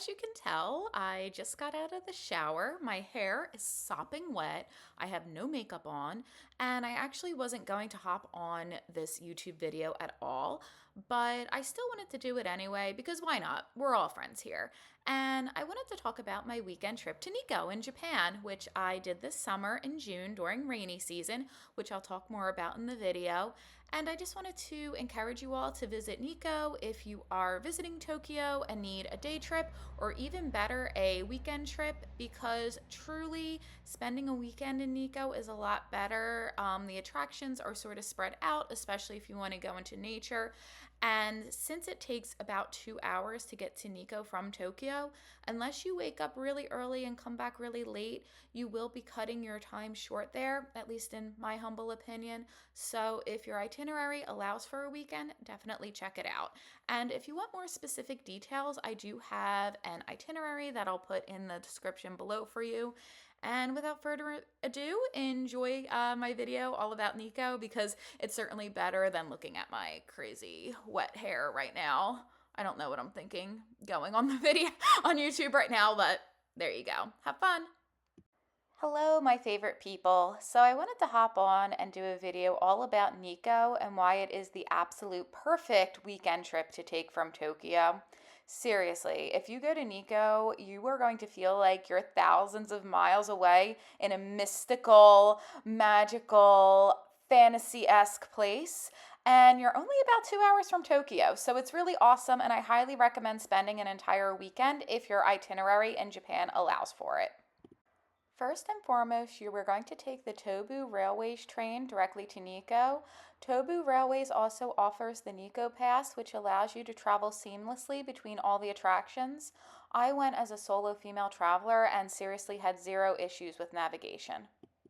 as you can tell, I just got out of the shower. My hair is sopping wet. I have no makeup on, and I actually wasn't going to hop on this YouTube video at all, but I still wanted to do it anyway because why not? We're all friends here. And I wanted to talk about my weekend trip to Nikko in Japan, which I did this summer in June during rainy season, which I'll talk more about in the video. And I just wanted to encourage you all to visit Nikko if you are visiting Tokyo and need a day trip, or even better, a weekend trip, because truly spending a weekend in Nikko is a lot better. The attractions are sort of spread out, especially if you want to go into nature. And since it takes about 2 hours to get to Nikko from Tokyo, unless you wake up really early and come back really late, you will be cutting your time short there, at least in my humble opinion. So if your itinerary allows for a weekend, definitely check it out. And if you want more specific details, I do have an itinerary that I'll put in the description below for you. And without further ado, enjoy my video all about Nikko because it's certainly better than looking at my crazy wet hair right now. I don't know what I'm thinking going on the video on YouTube right now, but there you go. Have fun. Hello, my favorite people. So I wanted to hop on and do a video all about Nikko and why it is the absolute perfect weekend trip to take from Tokyo. Seriously, if you go to Nikko, you are going to feel like you're thousands of miles away in a mystical, magical, fantasy-esque place. And you're only about 2 hours from Tokyo, so it's really awesome, and I highly recommend spending an entire weekend if your itinerary in Japan allows for it. First and foremost, you were going to take the Tobu Railways train directly to Nikko. Tobu Railways also offers the Nikko Pass, which allows you to travel seamlessly between all the attractions. I went as a solo female traveler and seriously had zero issues with navigation.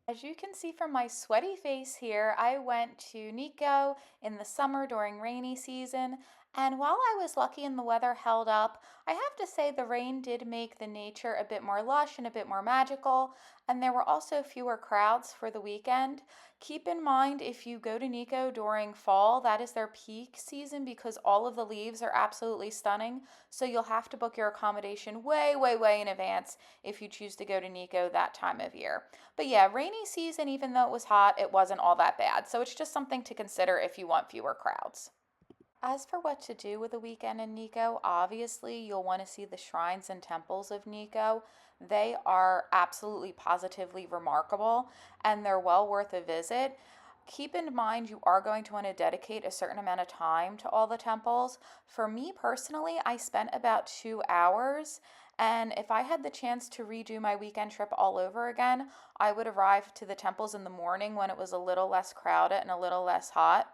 As you can see from my sweaty face here, I went to Nikko in the summer during rainy season, and while I was lucky and the weather held up, I have to say the rain did make the nature a bit more lush and a bit more magical, and there were also fewer crowds for the weekend. Keep in mind if you go to Nikko during fall, that is their peak season because all of the leaves are absolutely stunning, so you'll have to book your accommodation way, way, way in advance if you choose to go to Nikko that time of year. But yeah, rainy season, even though it was hot, it wasn't all that bad, so it's just something to consider if you want fewer crowds. As for what to do with a weekend in Nikko, obviously you'll want to see the shrines and temples of Nikko. They are absolutely positively remarkable and they're well worth a visit. Keep in mind you are going to want to dedicate a certain amount of time to all the temples. For me personally, I spent about 2 hours, and if I had the chance to redo my weekend trip all over again, I would arrive to the temples in the morning when it was a little less crowded and a little less hot.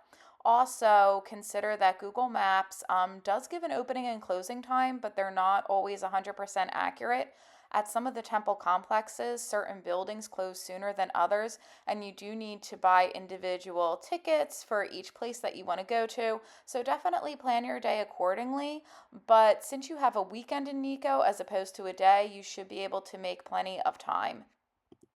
Also, consider that Google Maps does give an opening and closing time, but they're not always 100% accurate. At some of the temple complexes, certain buildings close sooner than others, and you do need to buy individual tickets for each place that you want to go to. So definitely plan your day accordingly. But since you have a weekend in Nikko as opposed to a day, you should be able to make plenty of time.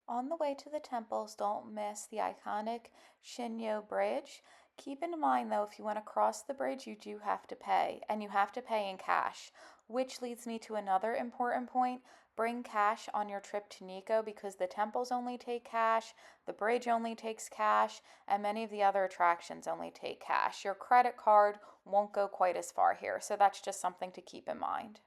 On the way to the temples, don't miss the iconic Shinyo Bridge. Keep in mind though, if you want to cross the bridge, you do have to pay, and you have to pay in cash, which leads me to another important point. Bring cash on your trip to Nikko because the temples only take cash, the bridge only takes cash, and many of the other attractions only take cash. Your credit card won't go quite as far here, so that's just something to keep in mind.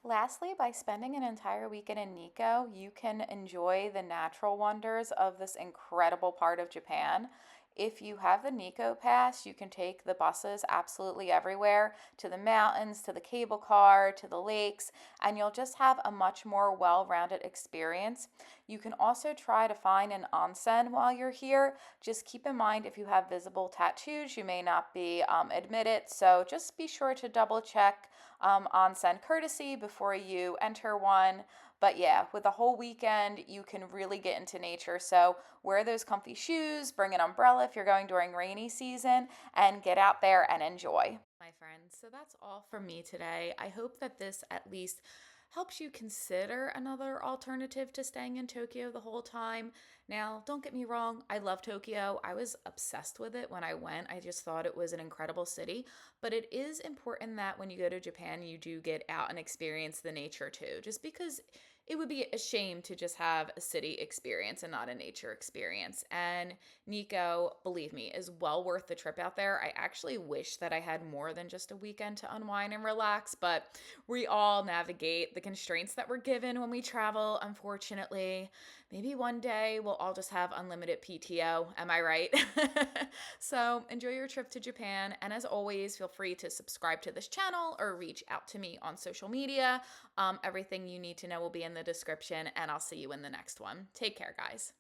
Lastly, by spending an entire weekend in Nikko, you can enjoy the natural wonders of this incredible part of Japan. If you have the Nikko Pass, you can take the buses absolutely everywhere, to the mountains, to the cable car, to the lakes, and you'll just have a much more well-rounded experience. You can also try to find an onsen while you're here. Just keep in mind if you have visible tattoos, you may not be admitted, so just be sure to double check onsen courtesy before you enter one. But yeah, with a whole weekend, you can really get into nature. So wear those comfy shoes, bring an umbrella if you're going during rainy season, and get out there and enjoy. My friends, so that's all from me today. I hope that this at least helps you consider another alternative to staying in Tokyo the whole time. Now, don't get me wrong, I love Tokyo. I was obsessed with it when I went. I just thought it was an incredible city. But it is important that when you go to Japan, you do get out and experience the nature too, just because it would be a shame to just have a city experience and not a nature experience. And Nikko, believe me, is well worth the trip out there. I actually wish that I had more than just a weekend to unwind and relax, but we all navigate the constraints that we're given when we travel, unfortunately. Maybe one day we'll all just have unlimited PTO. Am I right? So enjoy your trip to Japan. And as always, feel free to subscribe to this channel or reach out to me on social media. Everything you need to know will be in the description, and I'll see you in the next one. Take care, guys.